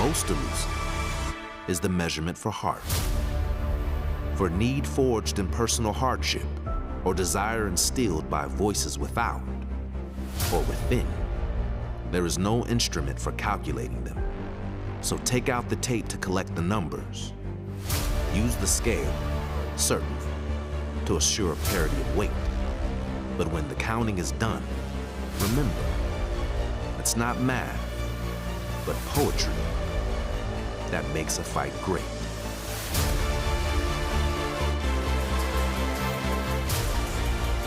most elusive is the measurement for heart. For need forged in personal hardship, or desire instilled by voices without or within, there is no instrument for calculating them. So take out the tape to collect the numbers. Use the scale, certainly, to assure parity of weight. But when the counting is done, remember, it's not math, but poetry that makes a fight great.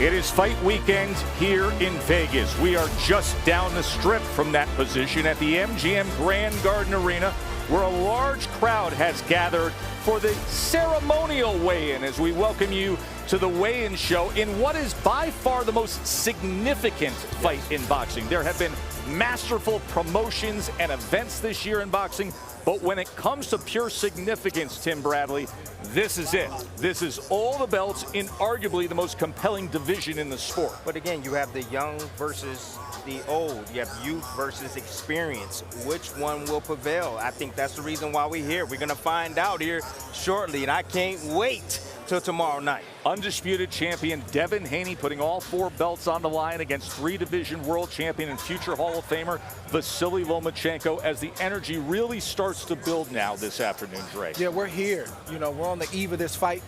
It is fight weekend here in Vegas. We are just down the strip from that position at the MGM Grand Garden Arena, where a large crowd has gathered for the ceremonial weigh-in as we welcome you to the weigh-in show in what is by far the most significant fight in boxing. There have been masterful promotions and events this year in boxing, but when it comes to pure significance, Tim Bradley, this is it. This is all the belts in arguably the most compelling division in the sport. But again, you have the young versus the old. You have youth versus experience. Which one will prevail? I think that's the reason why we're here. We're going to find out here shortly, and I can't wait till tomorrow night. Undisputed champion Devin Haney putting all 4 belts on the line against 3-division world champion and future Hall of Famer Vasiliy Lomachenko, as the energy really starts to build now this afternoon, Dre. Yeah, we're here. You know, we're on the eve of this fight.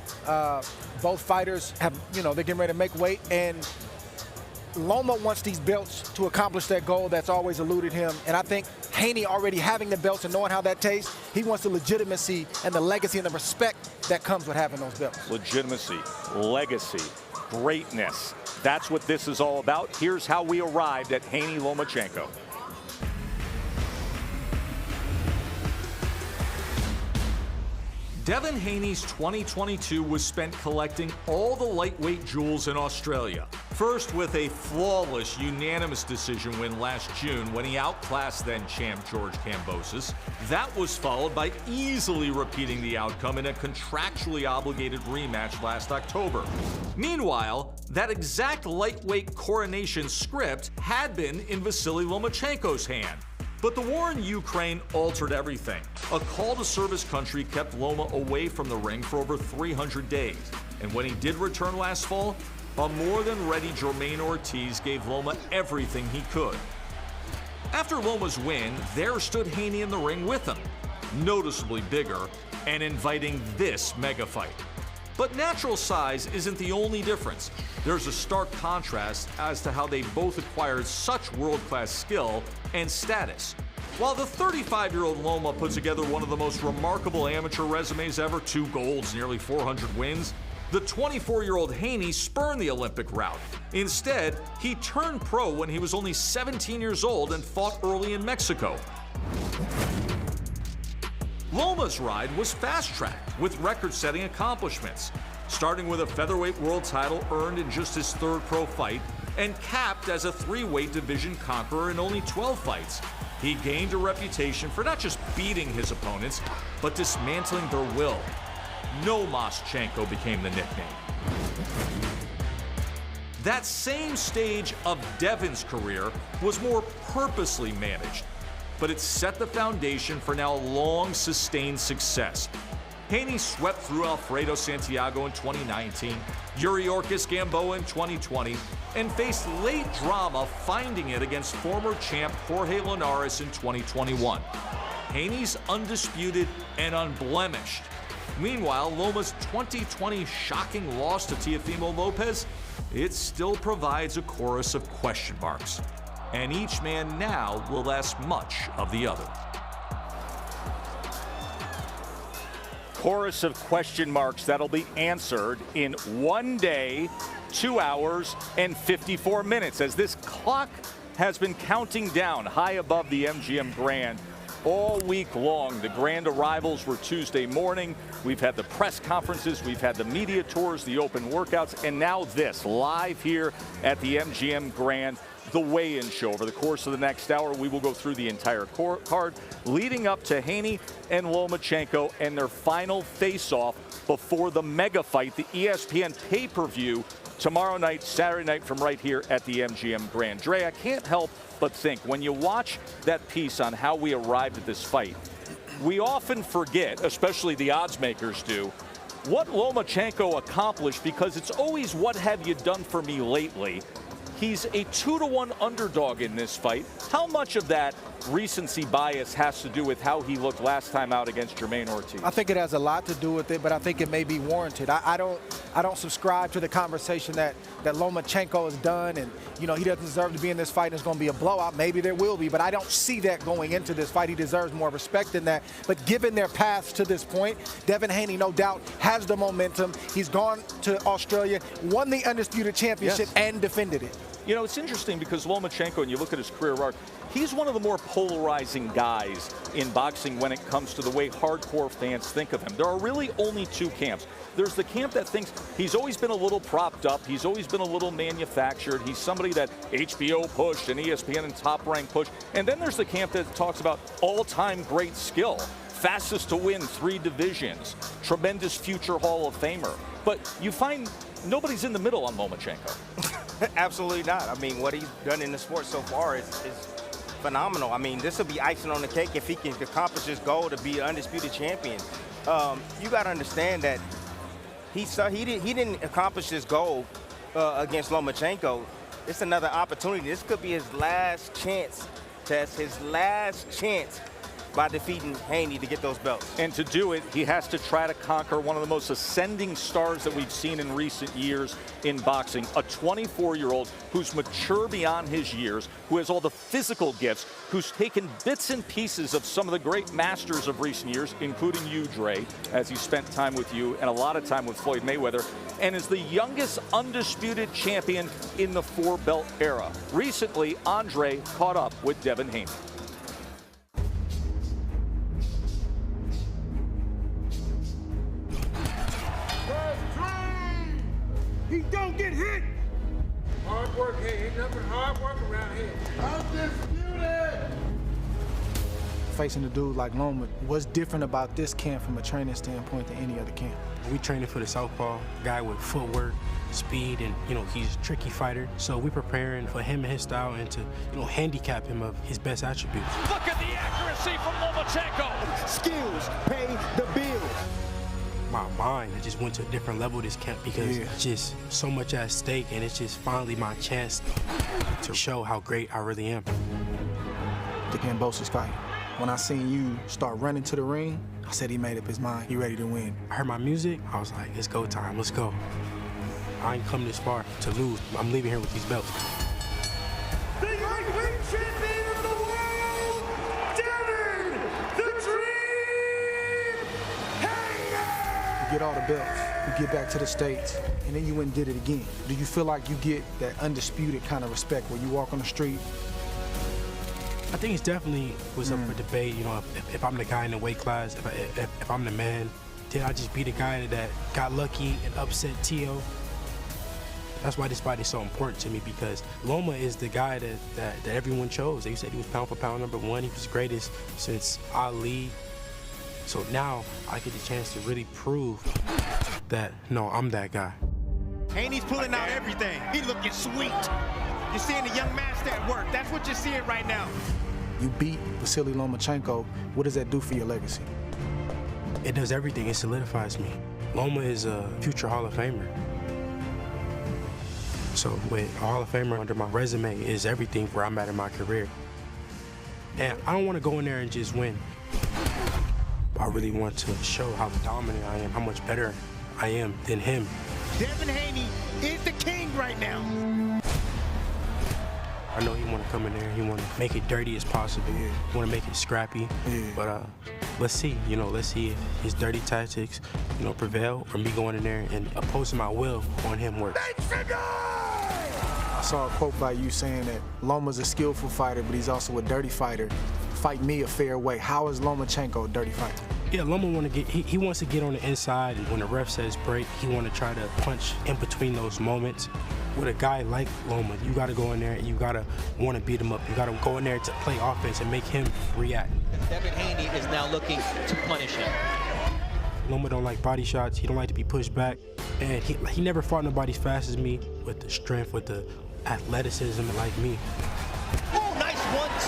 Both fighters have, they're getting ready to make weight, and Loma wants these belts to accomplish that goal that's always eluded him. And I think Haney already having the belts and knowing how that tastes, he wants the legitimacy and the legacy and the respect that comes with having those belts. Legitimacy, legacy, greatness. That's what this is all about. Here's how we arrived at Haney Lomachenko. Devin Haney's 2022 was spent collecting all the lightweight jewels in Australia. First with a flawless, unanimous decision win last June when he outclassed then-champ George Kambosos. That was followed by easily repeating the outcome in a contractually obligated rematch last October. Meanwhile, that exact lightweight coronation script had been in Vasiliy Lomachenko's hand. But the war in Ukraine altered everything. A call to serve his country kept Loma away from the ring for over 300 days. And when he did return last fall, a more than ready Jermaine Ortiz gave Loma everything he could. After Loma's win, there stood Haney in the ring with him, noticeably bigger and inviting this mega fight. But natural size isn't the only difference. There's a stark contrast as to how they both acquired such world-class skill and status. While the 35-year-old Loma put together one of the most remarkable amateur resumes ever, 2 golds, nearly 400 wins, the 24-year-old Haney spurned the Olympic route. Instead, he turned pro when he was only 17 years old and fought early in Mexico. Loma's ride was fast-tracked with record-setting accomplishments, starting with a featherweight world title earned in just his 3rd pro fight and capped as a 3-weight division conqueror in only 12 fights. He gained a reputation for not just beating his opponents, but dismantling their will. No Lomachenko became the nickname. That same stage of Devin's career was more purposely managed, but it set the foundation for now long sustained success. Haney swept through Alfredo Santiago in 2019, Yuriorkis Gamboa in 2020, and faced late drama finding it against former champ Jorge Linares in 2021. Haney's undisputed and unblemished. Meanwhile, Loma's 2020 shocking loss to Teofimo Lopez, it still provides a chorus of question marks. And each man now will ask much of the other. Chorus of question marks that'll be answered in 1 day, 2 hours, and 54 minutes as this clock has been counting down high above the MGM Grand all week long. The grand arrivals were Tuesday morning. We've had the press conferences, we've had the media tours, the open workouts, and now this live here at the MGM Grand, the weigh-in show. Over the course of the next hour, we will go through the entire card leading up to Haney and Lomachenko and their final face-off before the mega fight, the ESPN pay-per-view tomorrow night, Saturday night, from right here at the MGM Grand. Dre, I can't help but think when you watch that piece on how we arrived at this fight, we often forget, especially the odds makers do, what Lomachenko accomplished, because it's always what have you done for me lately. He's a 2-to-1 underdog in this fight. How much of that recency bias has to do with how he looked last time out against Jermaine Ortiz? I think it has a lot to do with it, but I think it may be warranted. I don't subscribe to the conversation that Lomachenko has done, and he doesn't deserve to be in this fight and it's going to be a blowout. Maybe there will be, but I don't see that going into this fight. He deserves more respect than that. But given their paths to this point, Devin Haney, no doubt, has the momentum. He's gone to Australia, won the Undisputed Championship, and defended it. It's interesting because Lomachenko, and you look at his career arc, he's one of the more polarizing guys in boxing when it comes to the way hardcore fans think of him. There are really only two camps. There's the camp that thinks he's always been a little propped up, he's always been a little manufactured, he's somebody that HBO pushed and ESPN and Top Rank pushed. And then there's the camp that talks about all-time great skill, fastest to win 3 divisions, tremendous future Hall of Famer. But you find nobody's in the middle on Lomachenko. Absolutely not. I mean, what he's done in the sport so far is phenomenal. I mean, this will be icing on the cake if he can accomplish his goal to be an undisputed champion. You got to understand that he didn't accomplish his goal against Lomachenko. It's another opportunity. This could be his last chance, Tess, his last chance by defeating Haney to get those belts. And to do it, he has to try to conquer one of the most ascending stars that we've seen in recent years in boxing, a 24-year-old who's mature beyond his years, who has all the physical gifts, who's taken bits and pieces of some of the great masters of recent years, including you, Dre, as he spent time with you and a lot of time with Floyd Mayweather, and is the youngest undisputed champion in the 4-belt era. Recently, Andre caught up with Devin Haney. He don't get hit. Hard work here. Ain't nothing hard work around here. Undisputed. Facing a dude like Loma, what's different about this camp from a training standpoint than any other camp? We training for the southpaw, guy with footwork, speed, and he's a tricky fighter. So we preparing for him and his style and to handicap him of his best attributes. Look at the accuracy from Lomachenko. Skills pay the bills. My mind, I just went to a different level this camp because just so much at stake, and it's just finally my chance to show how great I really am. The Gambosa's fight. When I seen you start running to the ring, I said he made up his mind. He ready to win. I heard my music. I was like, it's go time. Let's go. I ain't come this far to lose. I'm leaving here with these belts. The lightweight champion of the world, Devin the Dream Haney! You get all the belts, you get back to the States, and then you went and did it again. Do you feel like you get that undisputed kind of respect where you walk on the street? I think it's definitely was up for debate. If I'm the guy in the weight class, if I'm the man, did I just be the guy that got lucky and upset T.O.? That's why this fight is so important to me, because Loma is the guy that everyone chose. They said he was pound for pound #1. He was the greatest since Ali. So now I get the chance to really prove that, no, I'm that guy. Haney's pulling out everything. He looking sweet. You're seeing the young master at work. That's what you're seeing right now. You beat Vasiliy Lomachenko. What does that do for your legacy? It does everything. It solidifies me. Loma is a future Hall of Famer. So with a Hall of Famer under my resume is everything where I'm at in my career. And I don't want to go in there and just win. I really want to show how dominant I am, how much better I am than him. Devin Haney is the king right now. I know he want to come in there, he want to make it dirty as possible. He want to make it scrappy. But let's see, let's see if his dirty tactics, prevail, or me going in there and opposing my will on him work. I saw a quote by you saying that Loma's a skillful fighter, but he's also a dirty fighter. Fight me a fair way. How is Lomachenko a dirty fighter? Yeah, Loma he wants to get on the inside, and when the ref says break, he want to try to punch in between those moments. With a guy like Loma, you got to go in there and you got to want to beat him up. You got to go in there to play offense and make him react. Devin Haney is now looking to punish him. Loma don't like body shots. He don't like to be pushed back. And he never fought nobody as fast as me, with the strength, with the athleticism like me. Oh, nice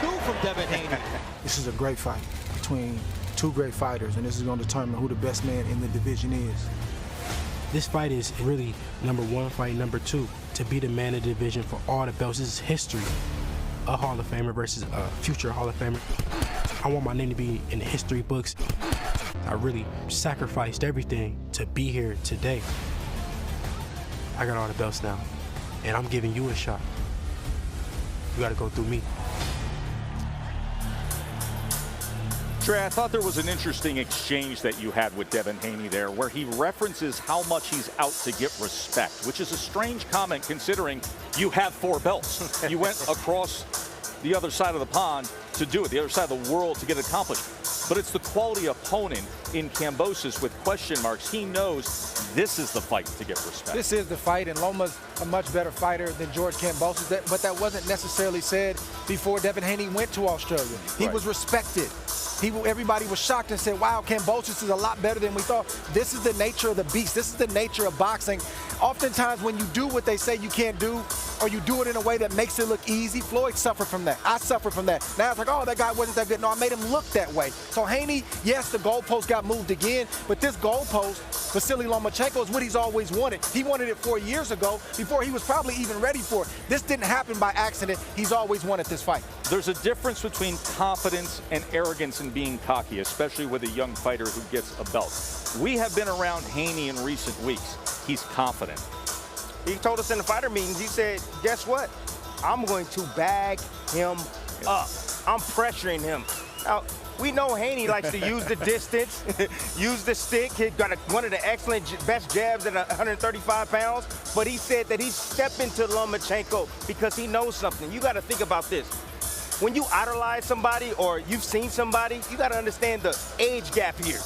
1-2 from Devin Haney. This is a great fight between two two great fighters, and this is going to determine who the best man in the division is. This fight is really number one fight, number two, to be the man of the division for all the belts. This is history. A Hall of Famer versus a future Hall of Famer. I want my name to be in the history books. I really sacrificed everything to be here today. I got all the belts now, and I'm giving you a shot. You gotta go through me. Trey, I thought there was an interesting exchange that you had with Devin Haney there, where he references how much he's out to get respect, which is a strange comment considering you have 4 belts. You went across the other side of the pond to do it, the other side of the world to get it accomplished. But it's the quality opponent in Kambosos with question marks. He knows this is the fight to get respect. This is the fight, and Loma's a much better fighter than George Kambosos, but that wasn't necessarily said before Devin Haney went to Australia. He was respected. Everybody was shocked and said, wow, Kambosos is a lot better than we thought. This is the nature of the beast. This is the nature of boxing. Oftentimes when you do what they say you can't do, or you do it in a way that makes it look easy, Floyd suffered from that. I suffered from that. Now it's like, oh, that guy wasn't that good. No, I made him look that way. So Haney, yes, the goalpost got moved again, but this goalpost, Vasiliy Lomachenko, is what he's always wanted. He wanted it 4 years ago before he was probably even ready for it. This didn't happen by accident. He's always wanted this fight. There's a difference between confidence and arrogance in being cocky, especially with a young fighter who gets a belt. We have been around Haney in recent weeks. He's confident. He told us in the fighter meetings, he said, guess what? I'm going to bag him up. I'm pressuring him. Now, we know Haney likes to use the distance, use the stick. He got one of the best jabs at 135 pounds, but he said that he's stepping to Lomachenko because he knows something. You got to think about this. When you idolize somebody or you've seen somebody, you got to understand the age gap here.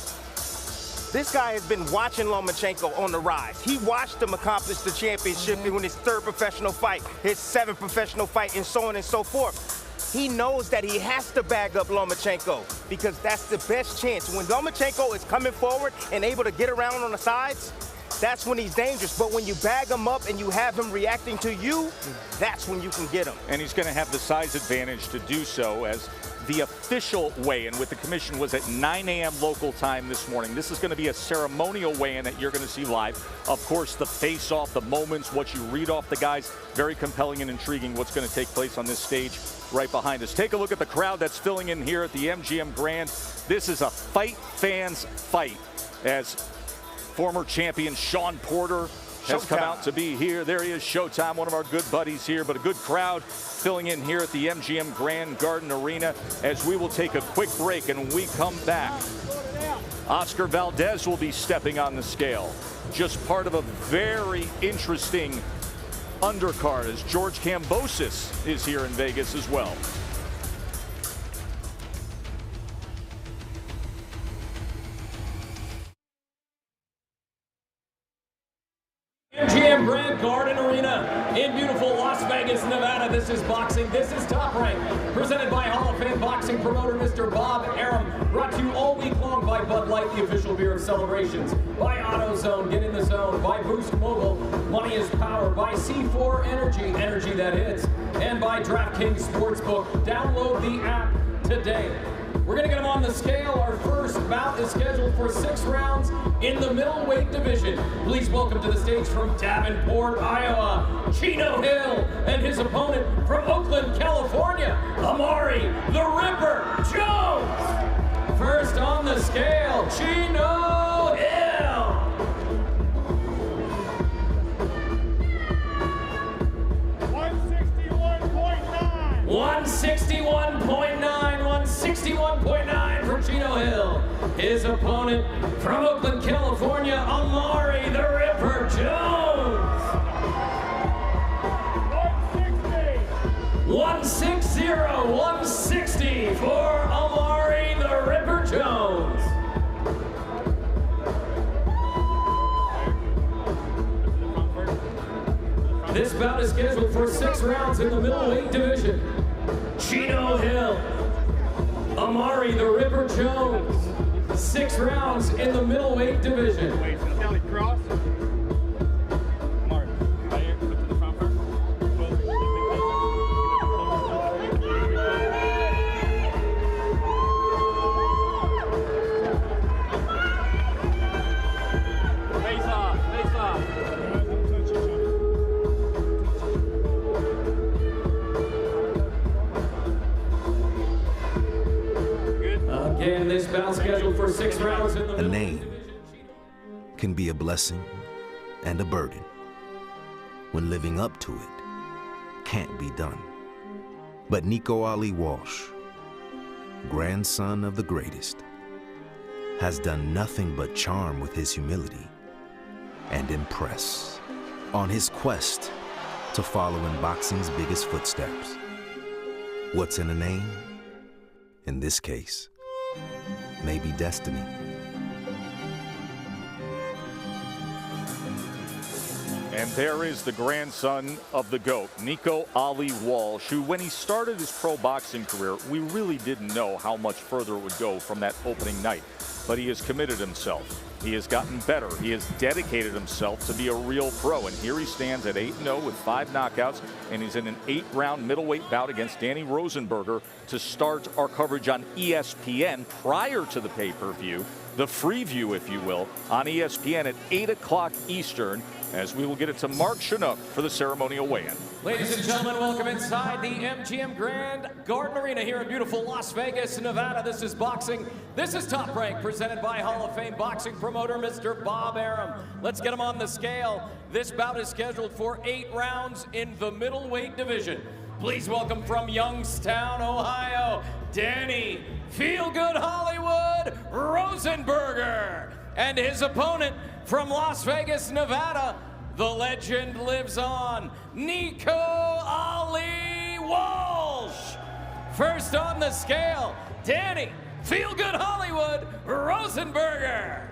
This guy has been watching Lomachenko on the rise. He watched him accomplish the championship in his 3rd professional fight, his 7th professional fight, and so on and so forth. He knows that he has to bag up Lomachenko because that's the best chance. When Lomachenko is coming forward and able to get around on the sides, that's when he's dangerous. But when you bag him up and you have him reacting to you, that's when you can get him. And he's going to have the size advantage to do so, as the official weigh-in with the commission was at 9 a.m. local time this morning. This is going to be a ceremonial weigh-in that you're going to see live. Of course, the face-off, the moments, what you read off the guys, very compelling and intriguing what's going to take place on this stage right behind us. Take a look at the crowd that's filling in here at the MGM Grand. This is a fight fans fight, as former champion Sean Porter has come out to be here. There he is, Showtime, one of our good buddies here, but a good crowd filling in here at the MGM Grand Garden Arena, as we will take a quick break. And when we come back, Oscar Valdez will be stepping on the scale. Just part of a very interesting undercard, as George Kambosos is here in Vegas as well. MGM Grand Garden Arena in beautiful Las Vegas, Nevada. This is boxing. This is Top Rank, presented by Hall of Fame boxing promoter Mr. Bob Arum. Brought to you all week long by Bud Light, the official beer of celebrations. By AutoZone, get in the zone. By Boost Mobile, money is power. By C4 Energy, energy that hits. And by DraftKings Sportsbook. Download the app today. We're going to get him on the scale. Our first bout is scheduled for 6 rounds in the middleweight division. Please welcome to the stage from Davenport, Iowa, Chino Hill, and his opponent from Oakland, California, Amari the Ripper Jones. First on the scale, Chino Hill. 161.9 for Chino Hill. His opponent from Oakland, California, Amari the Ripper Jones. 160 for Amari the Ripper Jones. This bout is scheduled for 6 rounds in the middleweight division. Chino Hill, Amari the Ripper Jones. 6 rounds in the middleweight division. Again, this bout scheduled for 6 rounds in the A name can be a blessing and a burden when living up to it can't be done. But Nico Ali Walsh, grandson of the greatest, has done nothing but charm with his humility and impress on his quest to follow in boxing's biggest footsteps. What's in a name? In this case, maybe destiny. And there is the grandson of the GOAT, Nico Ali Walsh, who when he started his pro boxing career, we really didn't know how much further it would go from that opening night. But he has committed himself. He has gotten better. He has dedicated himself to be a real pro. And here he stands at 8-0 with 5 knockouts. And he's in an 8-round middleweight bout against Danny Rosenberger to start our coverage on ESPN prior to the pay-per-view. The free view, if you will, on ESPN at 8 o'clock Eastern, as we will get it to Mark Chinook for the ceremonial weigh-in. Ladies and gentlemen, welcome inside the MGM Grand Garden Arena here in beautiful Las Vegas, Nevada. This is boxing. This is Top Rank, presented by Hall of Fame boxing promoter Mr. Bob Arum. Let's get him on the scale. This bout is scheduled for 8 rounds in the middleweight division. Please welcome from Youngstown, Ohio, Danny Feel-Good Hollywood Rosenberger. And his opponent from Las Vegas, Nevada, the legend lives on, Nico Ali Walsh. First on the scale, Danny Feel-Good Hollywood Rosenberger.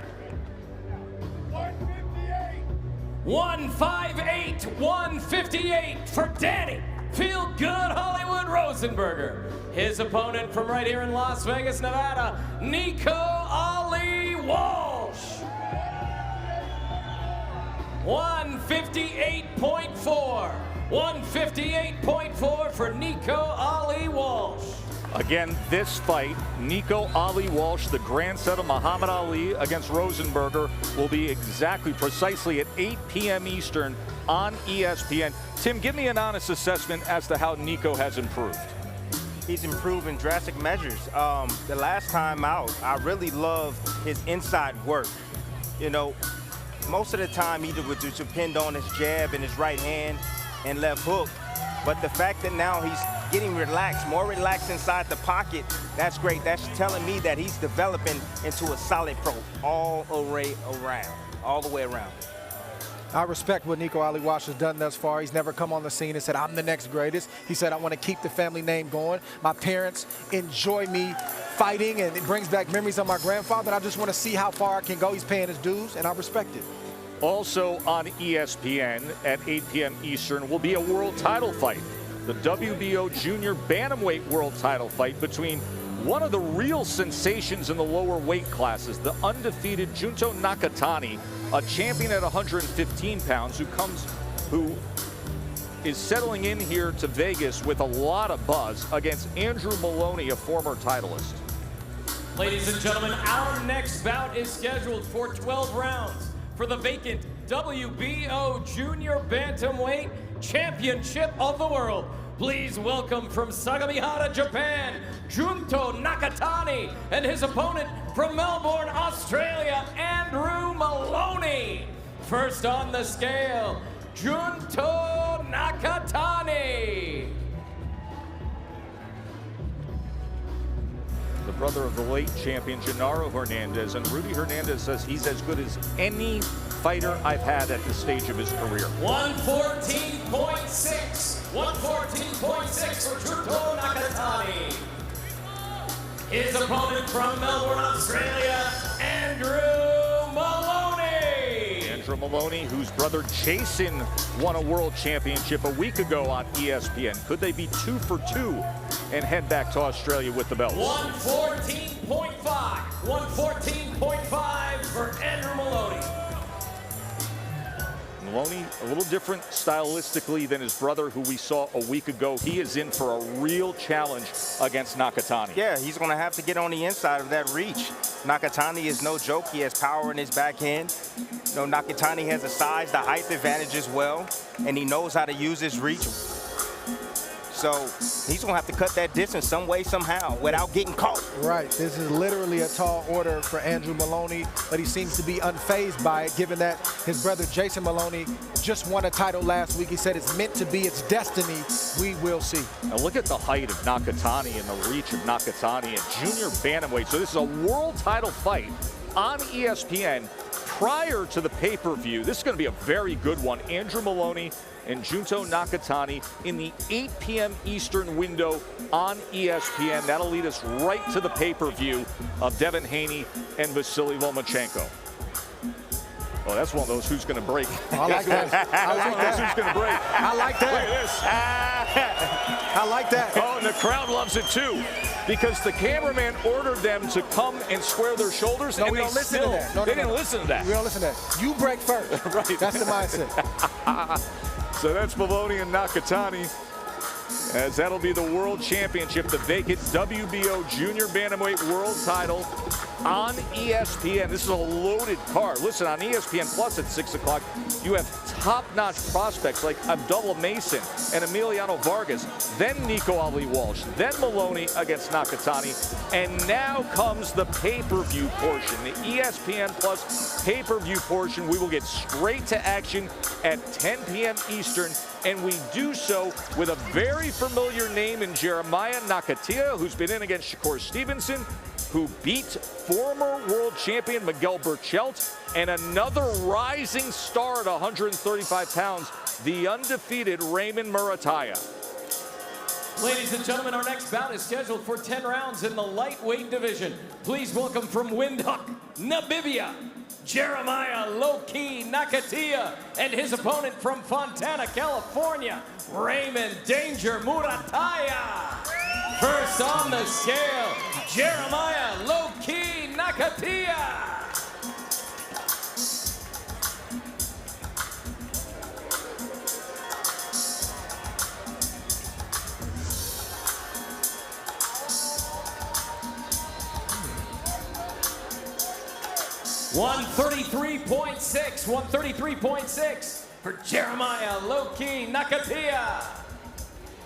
158, 158 for Danny Feel-Good Hollywood Rosenberger. His opponent from right here in Las Vegas, Nevada, Nico Ali Walsh. 158.4. 158.4 for Nico Ali Walsh. Again, this fight, Nico Ali Walsh, the grandson of Muhammad Ali against Rosenberger, will be precisely at 8 p.m. Eastern on ESPN. Tim, give me an honest assessment as to how Nico has improved. He's improved in drastic measures. The last time out, I really loved his inside work. You know, most of the time he would just depend on his jab and his right hand and left hook. But the fact that now he's getting relaxed, more relaxed inside the pocket, that's great. That's telling me that he's developing into a solid pro all the way around. I respect what Nico Ali Walsh has done thus far. He's never come on the scene and said, I'm the next greatest. He said, I want to keep the family name going. My parents enjoy me fighting, and it brings back memories of my grandfather. I just want to see how far I can go. He's paying his dues, and I respect it. Also on ESPN at 8 p.m. Eastern will be a world title fight. The WBO Junior Bantamweight World Title fight between one of the real sensations in the lower weight classes, the undefeated Junto Nakatani, a champion at 115 pounds who is settling in here to Vegas with a lot of buzz against Andrew Maloney, a former titleist. Ladies and gentlemen, our next bout is scheduled for 12 rounds for the vacant WBO Junior Bantamweight Championship of the World. Please welcome from Sagamihara, Japan, Junto Nakatani, and his opponent from Melbourne, Australia, Andrew Maloney. First on the scale, Junto Nakatani. The brother of the late champion Genaro Hernandez, and Rudy Hernandez says he's as good as any fighter I've had at this stage of his career. 114.6. 114.6 for Junto Nakatani. His opponent from Melbourne, Australia, Andrew Maloney. Andrew Maloney, whose brother Jason won a world championship a week ago on ESPN. Could they be 2 for 2 and head back to Australia with the belts? 114.5. 114.5 for Andrew Maloney. Maloney, a little different stylistically than his brother, who we saw a week ago. He is in for a real challenge against Nakatani. Yeah, he's going to have to get on the inside of that reach. Nakatani is no joke. He has power in his backhand. You know, Nakatani has the size, the height advantage as well, and he knows how to use his reach. So he's going to have to cut that distance some way, somehow, without getting caught. Right. This is literally a tall order for Andrew Maloney, but he seems to be unfazed by it, given that his brother Jason Maloney just won a title last week. He said it's meant to be, it's destiny. We will see. Now look at the height of Nakatani and the reach of Nakatani at junior bantamweight. So this is a world title fight on ESPN prior to the pay-per-view. This is going to be a very good one. Andrew Maloney and Junto Nakatani in the 8 p.m. Eastern window on ESPN. That'll lead us right to the pay-per-view of Devin Haney and Vasiliy Lomachenko. Oh, that's one of those who's going to break. I like that. I like that. Who's going to break. I like that. Look at this. I like that. Oh, and the crowd loves it too, because the cameraman ordered them to come and square their shoulders. No, and we don't listen to that. They didn't listen to that. We don't listen to that. You break first. Right. That's the mindset. So that's Maloney and Nakatani, as that'll be the World Championship, the vacant WBO Junior Bantamweight World title on ESPN. This is a loaded card. Listen, on ESPN Plus at 6 o'clock, you have top-notch prospects like Abdullah Mason and Emiliano Vargas, then Nico Ali Walsh, then Maloney against Nakatani, and now comes the pay-per-view portion, the ESPN Plus pay-per-view portion. We will get straight to action at 10 p.m. Eastern, and we do so with a very familiar name in Jeremiah Nakathila, who's been in against Shakur Stevenson, who beat former world champion Miguel Burchelt, and another rising star at 135 pounds, the undefeated Raymond Murataya. Ladies and gentlemen, our next bout is scheduled for 10 rounds in the lightweight division. Please welcome from Windhoek, Namibia, Jeremiah Low-Key Nakathila, and his opponent from Fontana, California, Raymond Danger Murataya. First on the scale, Jeremiah Low-Key Nakathila. $133.6 for Jeremiah Low-Key Nakathila.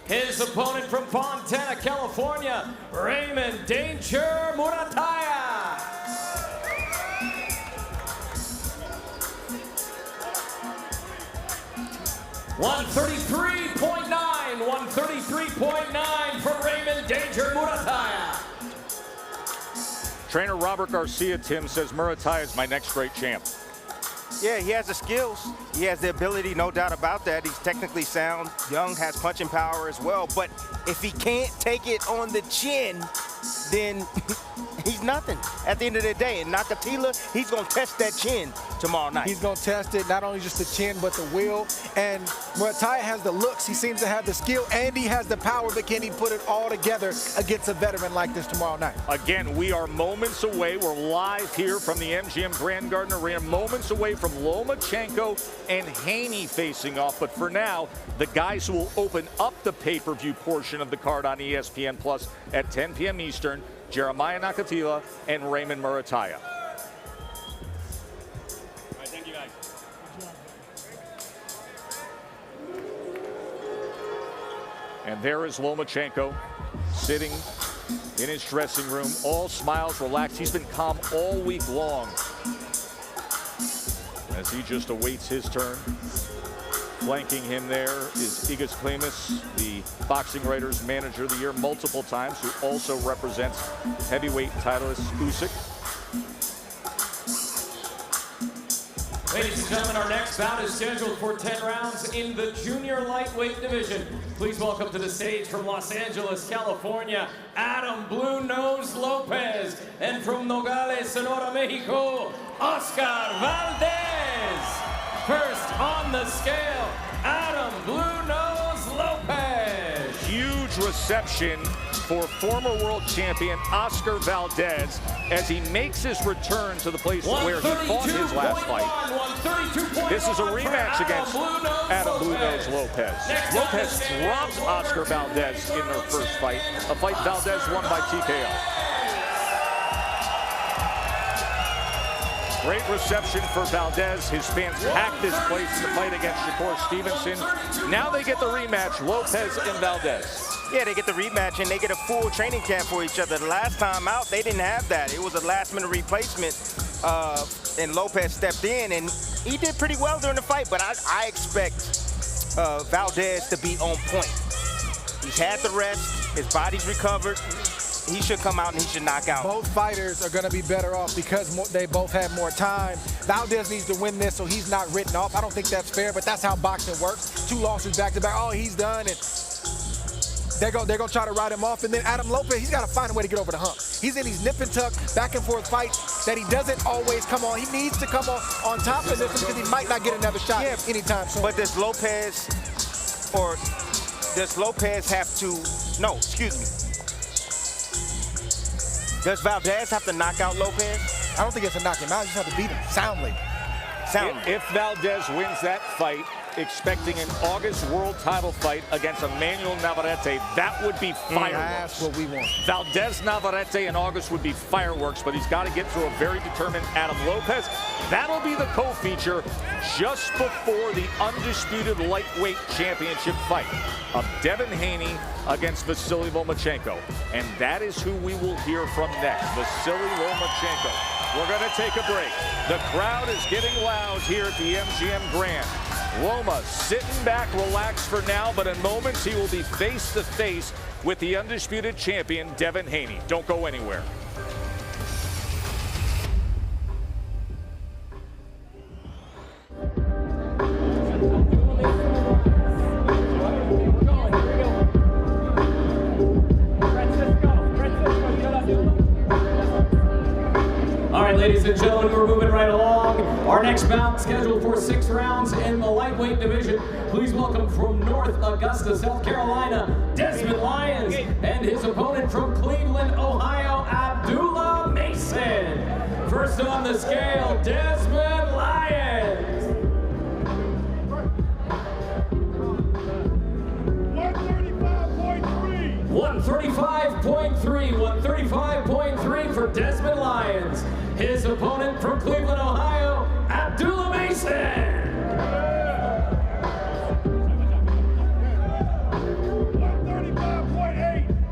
His opponent from Fontana, California, Raymond Danger Murataya. $133.9 for Raymond Danger Murataya. Trainer Robert Garcia, Tim, says Murataya is my next great champ. Yeah, he has the skills. He has the ability, no doubt about that. He's technically sound. Young has punching power as well. But if he can't take it on the chin, then he's nothing at the end of the day. And Nakathila, he's going to test that chin tomorrow night. He's going to test it, not only just the chin, but the will. And Murataya has the looks. He seems to have the skill, and he has the power, but can he put it all together against a veteran like this tomorrow night? Again, we are moments away. We're live here from the MGM Grand Garden Arena, moments away from Lomachenko and Haney facing off. But for now, the guys who will open up the pay-per-view portion of the card on ESPN Plus at 10 p.m. Eastern, Jeremiah Nakathila and Raymond Murataya. Thank you, guys. And there is Lomachenko sitting in his dressing room, all smiles, relaxed. He's been calm all week long as he just awaits his turn. Flanking him there is Igis Klimas, the Boxing Writers Manager of the Year multiple times, who also represents heavyweight titleist Usyk. Ladies and gentlemen, our next bout is scheduled for 10 rounds in the junior lightweight division. Please welcome to the stage from Los Angeles, California, Adam Blue Nose Lopez, and from Nogales, Sonora, Mexico, Oscar Valdez. First on the scale, Adam Blue Nose Lopez. Huge reception for former world champion Oscar Valdez as he makes his return to the place where he fought his last fight. This is a rematch against Adam Blue Nose Lopez. Lopez dropped Oscar Valdez in their first fight, a fight Valdez won by TKO. Great reception for Valdez. His fans packed this place in the fight against Shakur Stevenson. Now they get the rematch, Lopez and Valdez. Yeah, they get the rematch and they get a full training camp for each other. The last time out, they didn't have that. It was a last-minute replacement, and Lopez stepped in, and he did pretty well during the fight, but I expect Valdez to be on point. He's had the rest. His body's recovered. He should come out and he should knock out. Both fighters are going to be better off because they both had more time. Valdez needs to win this so he's not written off. I don't think that's fair, but that's how boxing works. 2 losses back-to-back. Oh, he's done. And they're going to try to write him off. And then Adam Lopez, he's got to find a way to get over the hump. He's in these nip-and-tuck, back-and-forth fights that he doesn't always come on. He needs to come on top of this because he might not get another shot anytime soon. But does Lopez have to – no, excuse me. Does Valdez have to knock out Lopez? I don't think it's to knock him out. You just have to beat him soundly. If Valdez wins that fight, expecting an August world title fight against Emmanuel Navarrete, that would be fireworks. That's what we want. Valdez Navarrete in August would be fireworks, but he's got to get through a very determined Adam Lopez. That'll be the co-feature just before the undisputed lightweight championship fight of Devin Haney against Vasiliy Lomachenko. And that is who we will hear from next, Vasiliy Lomachenko. We're going to take a break. The crowd is getting loud here at the MGM Grand. Loma sitting back, relaxed for now, but in moments he will be face-to-face with the undisputed champion, Devin Haney. Don't go anywhere. Ladies and gentlemen, we're moving right along. Our next bout scheduled for 6 rounds in the lightweight division. Please welcome from North Augusta, South Carolina, Desmond Lyons, and his opponent from Cleveland, Ohio, Abdullah Mason. First on the scale, Desmond Lyons. 135.3 for Desmond Lyons. His opponent from Cleveland, Ohio, Abdullah Mason.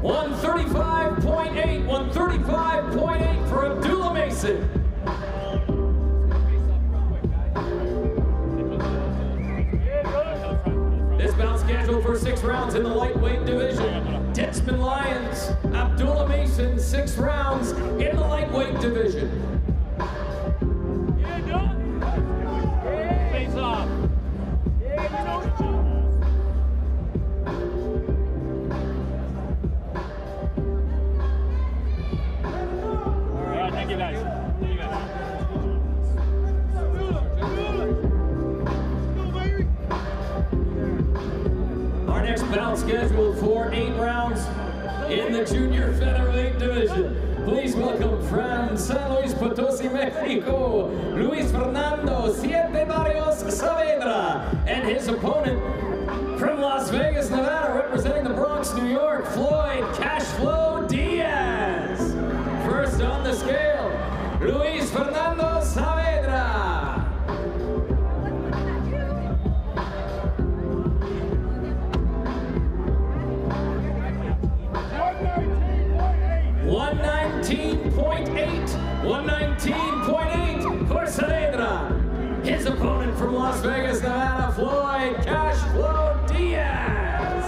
135.8 for Abdullah Mason. This bout scheduled for 6 rounds in the lightweight division. Desmond Lyons, Abdullah Mason, 6 rounds in the lightweight division. Face off. All right, thank you guys. Our next bout scheduled for 8 rounds in the junior featherweight division. Please welcome from San Luis Potosí, Mexico, Luis Fernando Siete Barrios Saavedra, and his opponent from Las Vegas, Nevada, representing the Bronx, New York, Floyd Cashflow Diaz. First on the scale, Luis Fernando Saavedra. 119.8 for Saavedra. His opponent from Las Vegas, Nevada, Floyd Cashflow Diaz.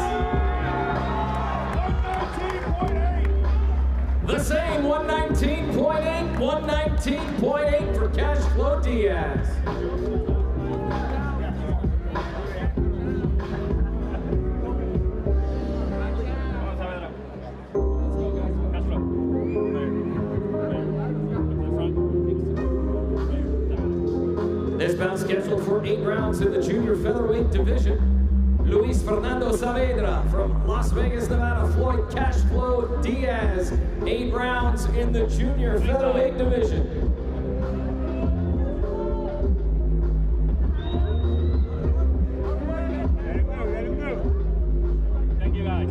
119.8. The same 119.8 for Cashflow Diaz. This bout scheduled for 8 rounds in the junior featherweight division. Luis Fernando Saavedra from Las Vegas, Nevada, Floyd Cashflow Diaz. 8 rounds in the junior featherweight division. Thank you guys.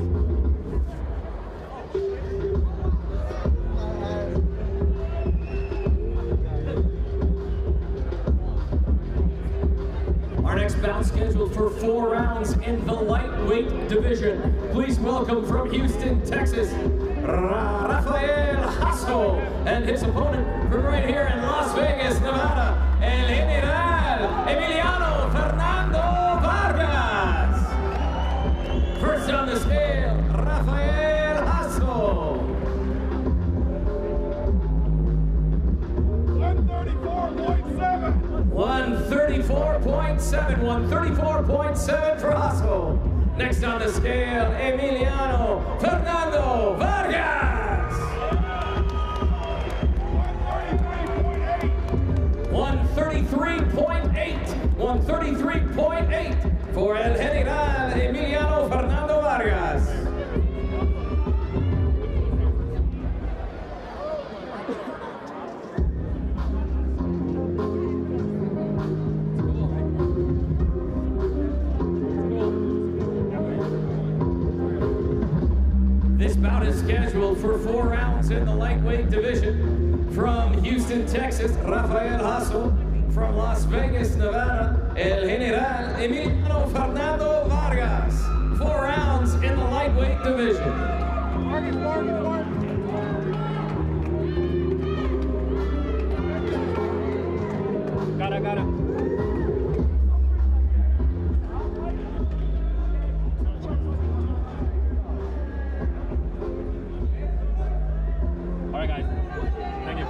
bout scheduled for 4 rounds in the lightweight division. Please welcome from Houston, Texas, Rafael Hasso, and his opponent from right here in Las Vegas, Nevada, El General Emiliano Fernando Vargas. First on the scale, Rafael Hasso. 134.7 for Hasso. Next on the scale, Emiliano Fernando Vargas. 133.8 for El General Emiliano Fernando Vargas. This bout is scheduled for 4 rounds in the lightweight division. From Houston, Texas, Rafael Hasso. From Las Vegas, Nevada, El General Emiliano Fernando Vargas. 4 rounds in the lightweight division. Got it. All right, guys. Thank you.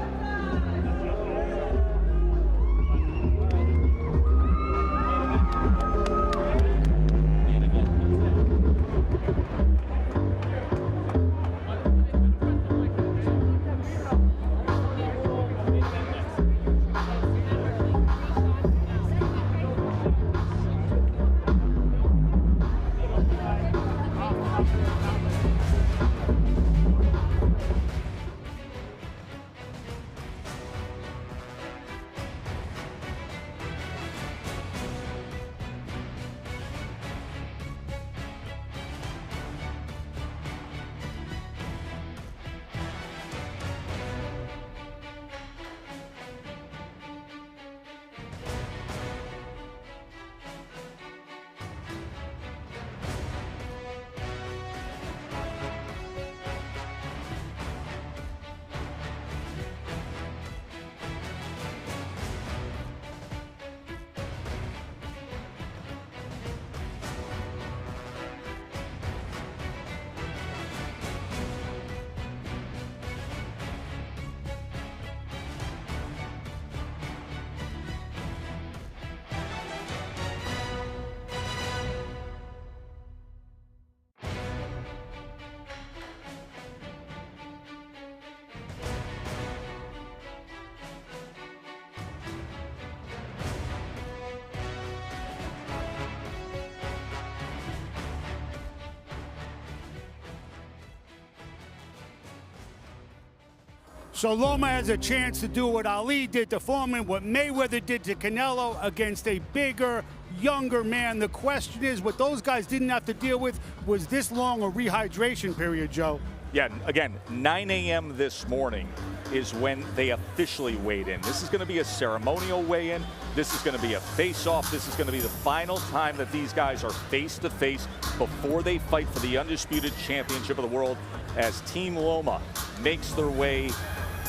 So Loma has a chance to do what Ali did to Foreman, what Mayweather did to Canelo against a bigger, younger man. The question is, what those guys didn't have to deal with was this long a rehydration period, Joe. Yeah, again, 9 a.m. this morning is when they officially weighed in. This is going to be a ceremonial weigh-in. This is going to be a face-off. This is going to be the final time that these guys are face-to-face before they fight for the undisputed championship of the world as Team Loma makes their way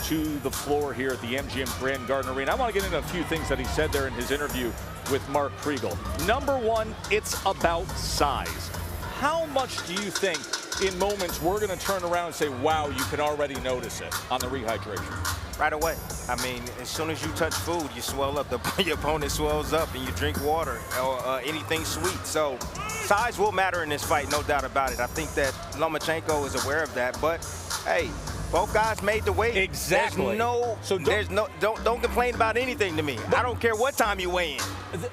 to the floor here at the MGM Grand Garden Arena. I want to get into a few things that he said there in his interview with Mark Kriegel. Number one, it's about size. How much do you think in moments we're going to turn around and say, wow, you can already notice it on the rehydration? Right away. I mean, as soon as you touch food, you swell up, your opponent swells up, and you drink water or anything sweet. So size will matter in this fight, no doubt about it. I think that Lomachenko is aware of that, but hey, both guys made the weight. Exactly. Don't complain about anything to me. I don't care what time you weigh in.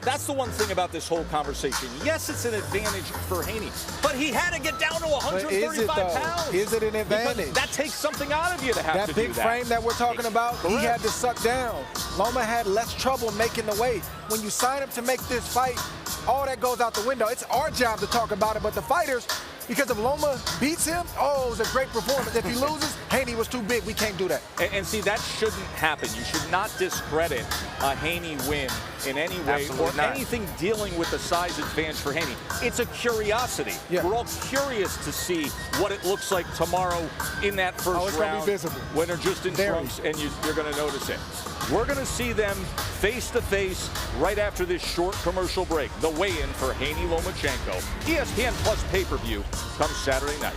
That's the one thing about this whole conversation. Yes, it's an advantage for Haney, but he had to get down to 135 pounds. Is it an advantage? Because that takes something out of you to have to do that. That big frame that we're talking about, he had to suck down. Loma had less trouble making the weight. When you sign up to make this fight, all that goes out the window. It's our job to talk about it, but the fighters, because if Loma beats him, oh, it's a great performance. If he loses, Haney was too big. We can't do that. And see, that shouldn't happen. You should not discredit a Haney win in any way or anything dealing with the size advantage for Haney. It's a curiosity. Yeah. We're all curious to see what it looks like tomorrow in that first it's round gonna be visible. when they're just in trunks, and you're going to notice it. We're going to see them face-to-face right after this short commercial break. The weigh-in for Haney Lomachenko. ESPN Plus pay-per-view comes Saturday night.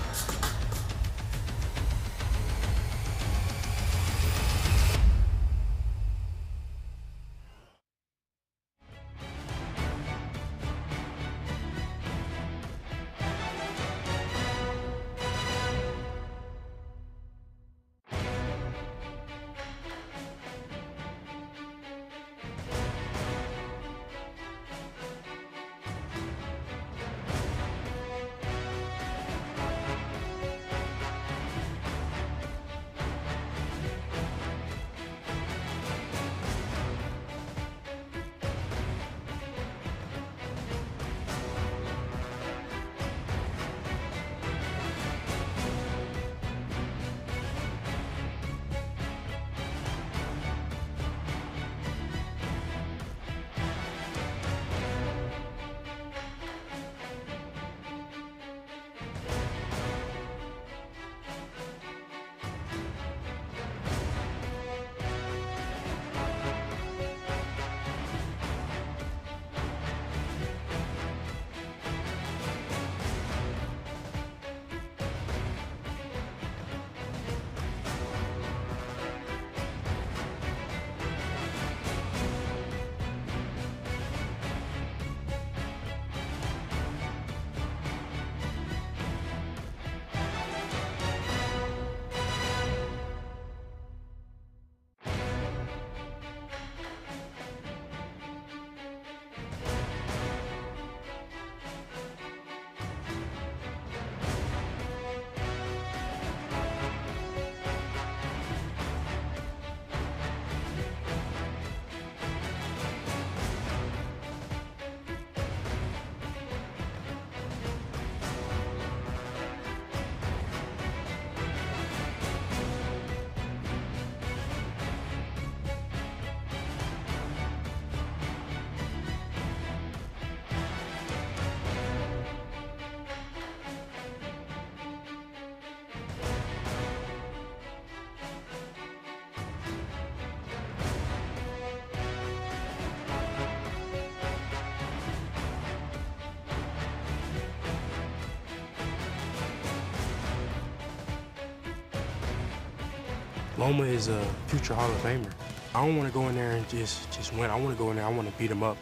Loma is a future Hall of Famer. I don't want to go in there and just win. I want to go in there, I want to beat him up.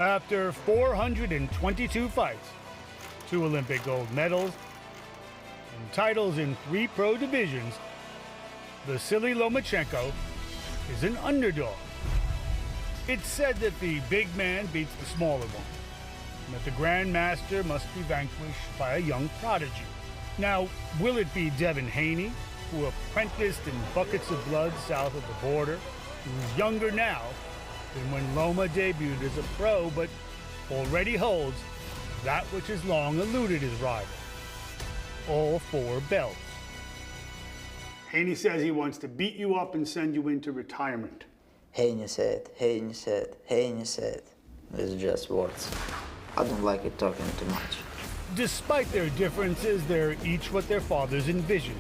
After 422 fights, 2 Olympic gold medals, and titles in 3 pro divisions, Vasiliy Lomachenko is an underdog. It's said that the big man beats the smaller one, and that the Grandmaster must be vanquished by a young prodigy. Now, will it be Devin Haney, who apprenticed in buckets of blood south of the border, who's younger now than when Loma debuted as a pro, but already holds that which has long eluded his rival, all 4 belts? Haney says he wants to beat you up and send you into retirement. Haney said. It's just words. I don't like it talking too much. Despite their differences, they're each what their fathers envisioned.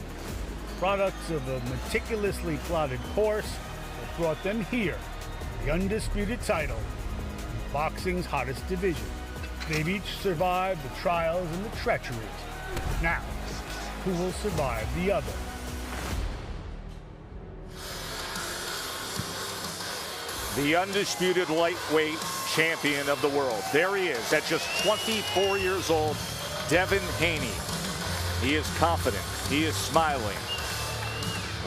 Products of a meticulously plotted course that brought them here, the undisputed title in boxing's hottest division. They've each survived the trials and the treacheries. Now, who will survive the other? The undisputed lightweight champion of the world. There he is, at just 24 years old, Devin Haney. He is confident, he is smiling.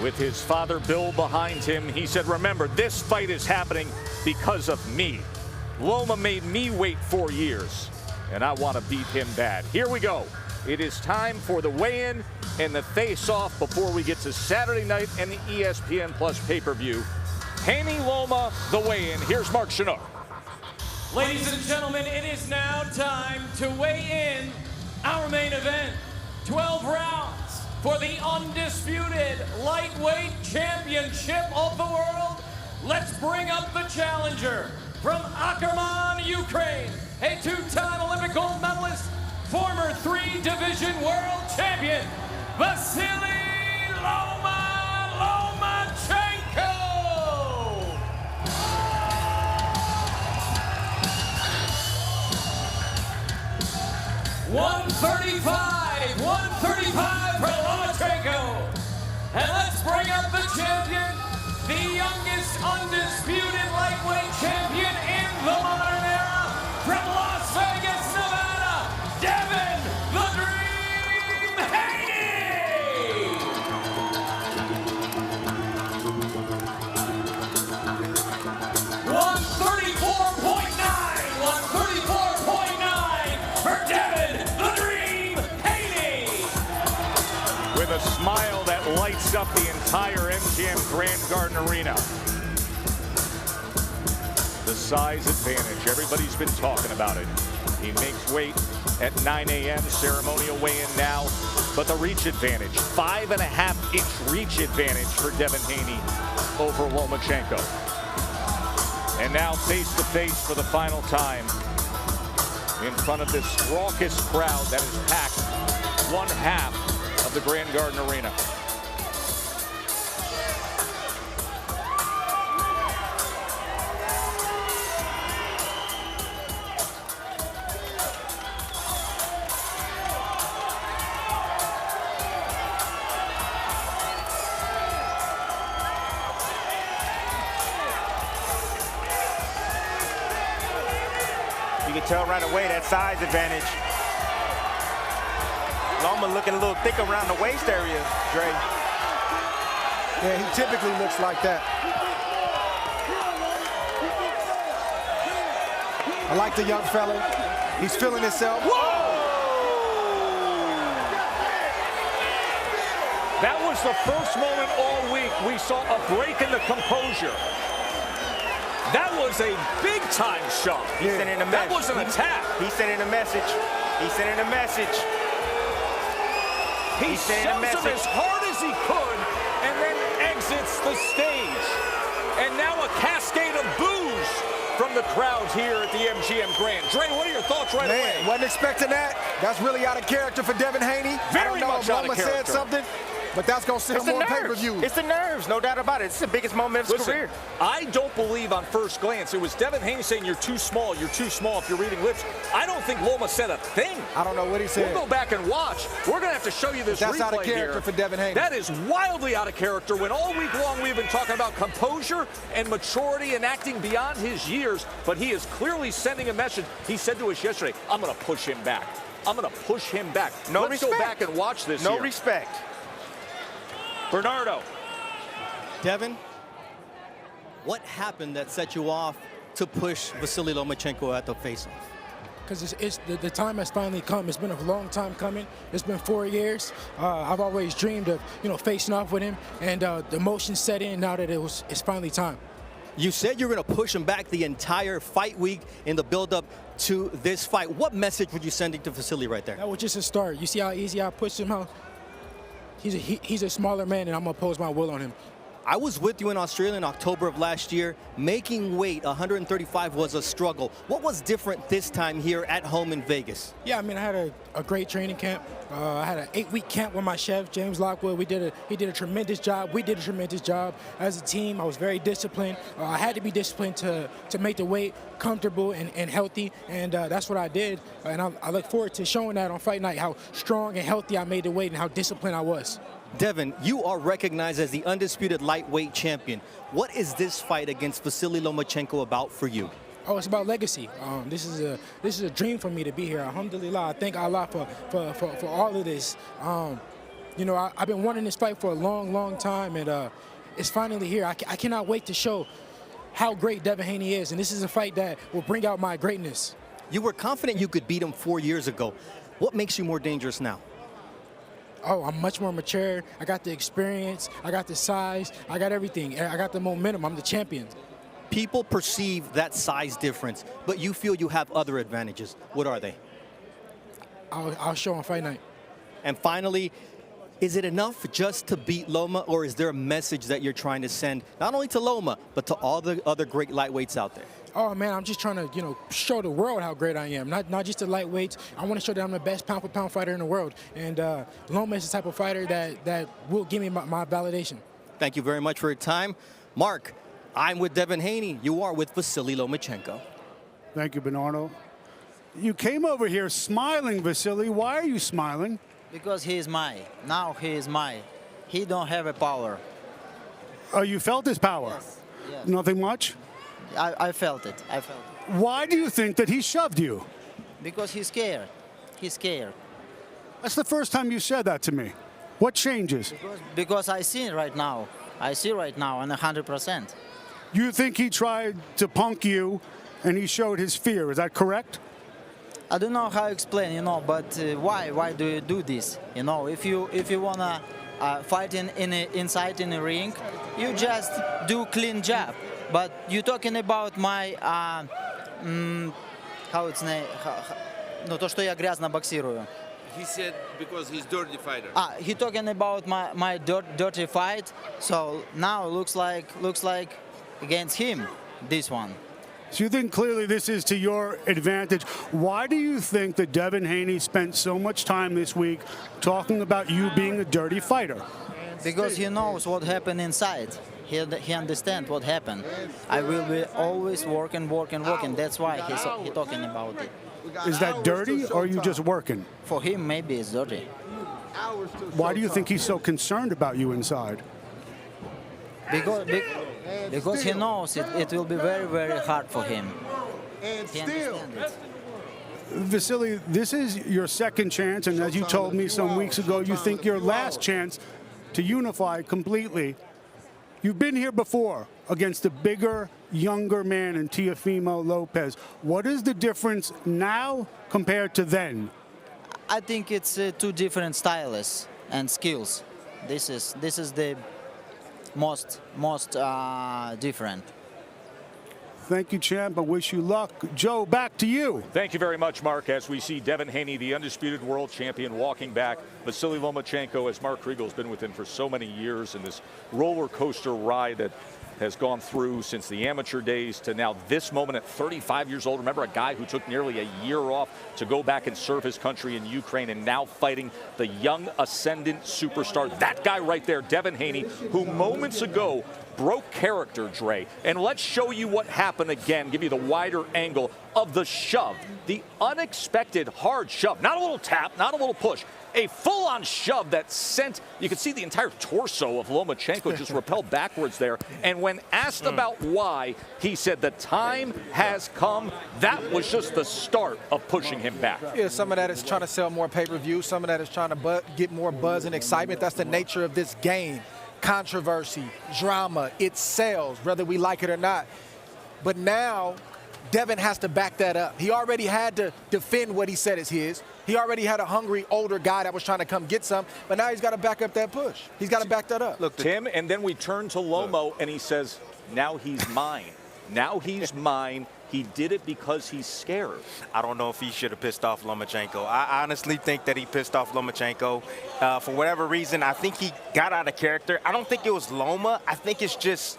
With his father Bill behind him, he said, remember, this fight is happening because of me. Loma made me wait 4 years, and I want to beat him bad. Here we go. It is time for the weigh-in and the face-off before we get to Saturday night and the ESPN Plus pay-per-view. Haney Loma, the weigh-in. Here's Mark Chinook. Ladies and gentlemen, it is now time to weigh in our main event. 12 rounds, for the undisputed lightweight championship of the world, let's bring up the challenger from Ackerman, Ukraine, a two-time Olympic gold medalist, former three-division world champion, Vasiliy Lomachenko. 135 for Lomachenko. And let's bring up the champion, the youngest undisputed lightweight champion in the modern era, from Las Vegas, Nevada, Devin "The Dream" Haney. 134.9 for Devin "The Dream" Haney. With a smile that lights up the entire MGM Grand Garden Arena. The size advantage, everybody's been talking about it. He makes weight at 9 a.m., ceremonial weigh-in now, but the reach advantage, 5.5-inch reach advantage for Devin Haney over Lomachenko. And now face-to-face for the final time in front of this raucous crowd that has packed one half of the Grand Garden Arena. You can tell right away that size advantage. Loma looking a little thick around the waist area, Dre. Yeah, he typically looks like that. I like the young fella. He's feeling himself. Whoa! That was the first moment all week we saw a break in the composure. That was a big-time shot. He's sending a message. That was an attack. He's sending a message. He's sending a message. He shoves him as hard as he could and then exits the stage. And now a cascade of boos from the crowds here at the MGM Grand. Dre, what are your thoughts right away? Wasn't expecting that. That's really out of character for Devin Haney. Very much out of character. Loma said something, but that's going to sell more pay-per-view. It's the nerves, no doubt about it. It's the biggest moment of his career. I don't believe on first glance it was Devin Haney saying you're too small if you're reading lips. I don't think Loma said a thing. I don't know what he said. We'll go back and watch. We're going to have to show you this replay here. That's out of character for Devin Haney. That is wildly out of character when all week long we've been talking about composure and maturity and acting beyond his years, but he is clearly sending a message. He said to us yesterday, I'm going to push him back. I'm going to push him back. Let's go back and watch this No here. respect. Bernardo. Devin, what happened that set you off to push Vasiliy Lomachenko at the face-off? Because the time has finally come. It's been a long time coming. It's been 4 years. I've always dreamed of, facing off with him, and the emotion set in now that it's finally time. You said you were going to push him back the entire fight week in the build-up to this fight. What message were you sending to Vasiliy right there? That was just a start. You see how easy I pushed him out? He's a smaller man, and I'm going to impose my will on him. I was with you in Australia in October of last year. Making weight, 135 was a struggle. What was different this time here at home in Vegas? Yeah, I mean, I had a great training camp. I had an 8-week camp with my chef, James Lockwood. He did a tremendous job. We did a tremendous job as a team. I was very disciplined. I had to be disciplined to make the weight comfortable and healthy, and that's what I did. And I look forward to showing that on fight night, how strong and healthy I made the weight and how disciplined I was. Devin, you are recognized as the undisputed lightweight champion. What is this fight against Vasiliy Lomachenko about for you? Oh, it's about legacy. This is a dream for me to be here. Alhamdulillah, I thank Allah for all of this. I've been wanting this fight for a long time, and it's finally here. I cannot wait to show how great Devin Haney is, and this is a fight that will bring out my greatness. You were confident you could beat him 4 years ago. What makes you more dangerous now? Oh, I'm much more mature. I got the experience. I got the size. I got everything. I got the momentum. I'm the champion. People perceive that size difference, but you feel you have other advantages. What are they? I'll show on fight night. And finally, Is it enough just to beat Loma, or is there a message that you're trying to send not only to Loma, but to all the other great lightweights out there? Oh, man, I'm just trying to, show the world how great I am. Not just the lightweights. I want to show that I'm the best pound-for-pound fighter in the world. And Loma is the type of fighter that will give me my validation. Thank you very much for your time. Mark, I'm with Devin Haney. You are with Vasiliy Lomachenko. Thank you, Bernardo. You came over here smiling, Vasiliy. Why are you smiling? Because he is mine. Now he is mine. He don't have a power. Oh, you felt his power? Yes. Yes. Nothing much? I felt it. I felt it. Why do you think that he shoved you? Because he's scared. He's scared. That's the first time you said that to me. What changes? Because I see it right now. I see right now, and 100%. You think he tried to punk you, and he showed his fear? Is that correct? I don't know how to explain, but why? Why do you do this? If you wanna fight inside in the ring, you just do clean job. But you talking about my how it's name? No, то, что я грязно боксирую. He said because he's dirty fighter. He talking about my dirty fight. So now looks like against him, this one. So you think clearly this is to your advantage. Why do you think that Devin Haney spent so much time this week talking about you being a dirty fighter? Because he knows what happened inside. He understands what happened. I will be always working. That's why he's talking about it. Is that dirty, or are you just working? For him, maybe it's dirty. Why do you think he's so concerned about you inside? Because he knows it will be very, very hard for him. He understands it. Vasiliy, this is your second chance, and as you told me some weeks ago, you think your last chance to unify completely. You've been here before against a bigger, younger man in Teofimo Lopez. What is the difference now compared to then? I think it's two different styles and skills. This is the most different. Thank you, champ. I wish you luck. Joe, back to you. Thank you very much, Mark. As we see Devin Haney, the undisputed world champion, walking back. Vasiliy Lomachenko, as Mark Kriegel's been with him for so many years in this roller coaster ride that has gone through since the amateur days to now this moment at 35 years old. Remember, a guy who took nearly a year off to go back and serve his country in Ukraine, and now fighting the young ascendant superstar. That guy right there, Devin Haney, who moments ago broke character, Dre. And let's show you what happened again, give you the wider angle of the shove, the unexpected hard shove. Not a little tap, not a little push. A full-on shove that sent, you could see the entire torso of Lomachenko just repelled backwards there. And when asked about why, he said the time has come. That was just the start of pushing him back. Yeah, some of that is trying to sell more pay-per-view. Some of that is trying to get more buzz and excitement. That's the nature of this game. Controversy, drama, it sells, whether we like it or not. But now, Devin has to back that up. He already had to defend what he said is his. He already had a hungry, older guy that was trying to come get some, but now he's got to back up that push. He's got to back that up. Look, Tim, and then we turn to Lomo, and he says, now he's mine. Now he's mine. He did it because he's scared. I don't know if he should have pissed off Lomachenko. I honestly think that he pissed off Lomachenko. For whatever reason, I think he got out of character. I don't think it was Loma. I think it's just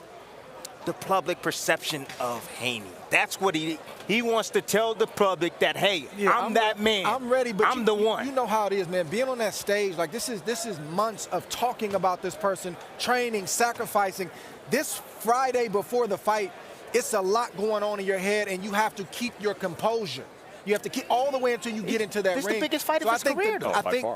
the public perception of Haney. That's what he wants to tell the public that, hey, yeah, I'm that man. I'm ready, but I'm the one. You know how it is, man. Being on that stage, like this is months of talking about this person, training, sacrificing. This Friday before the fight, it's a lot going on in your head, and you have to keep your composure. You have to keep all the way until you get into that ring. This is the biggest fight of his career, though. I think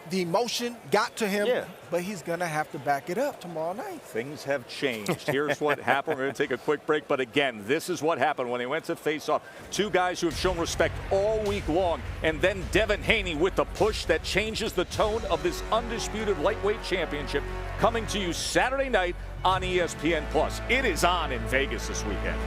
the emotion got to him, but he's going to have to back it up tomorrow night. Things have changed. Here's what happened. We're going to take a quick break, but again, this is what happened when they went to face off. Two guys who have shown respect all week long, and then Devin Haney with the push that changes the tone of this undisputed lightweight championship, coming to you Saturday night on ESPN+. It is on in Vegas this weekend.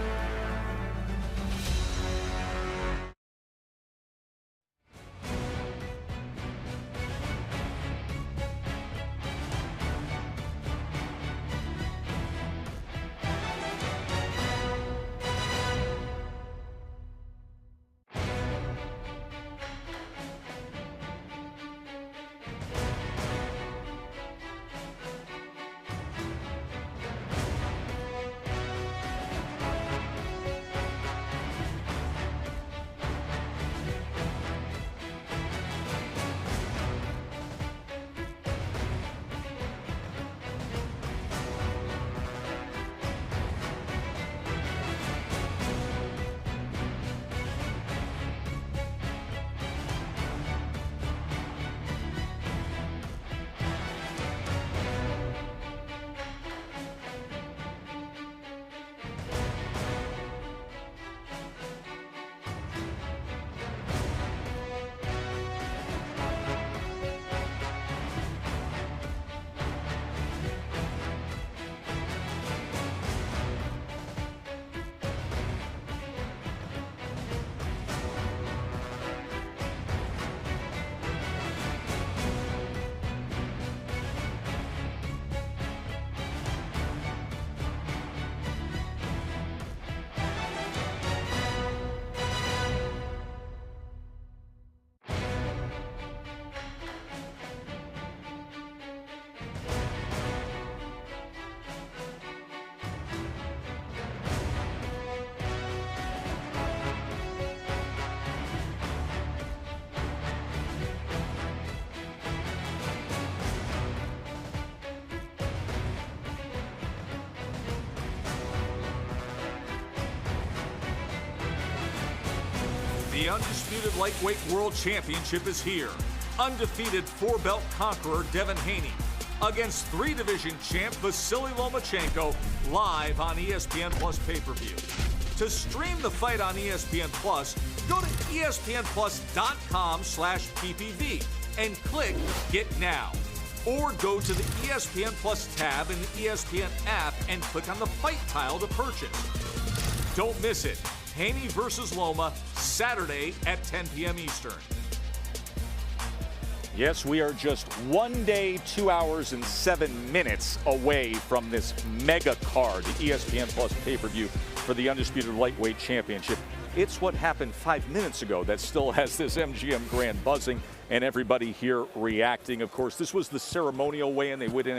The undisputed lightweight world championship is here. Undefeated 4-belt conqueror Devin Haney against 3-division champ Vasiliy Lomachenko live on ESPN Plus pay-per-view. To stream the fight on ESPN Plus, go to espnplus.com/PPV and click Get Now. Or go to the ESPN Plus tab in the ESPN app and click on the fight tile to purchase. Don't miss it. Haney versus Loma, Saturday at 10 p.m. Eastern. Yes, we are just 1 day, 2 hours, and 7 minutes away from this mega card, the ESPN Plus pay-per-view for the Undisputed Lightweight Championship. It's what happened 5 minutes ago that still has this MGM Grand buzzing and everybody here reacting. Of course, this was the ceremonial weigh-in. They went in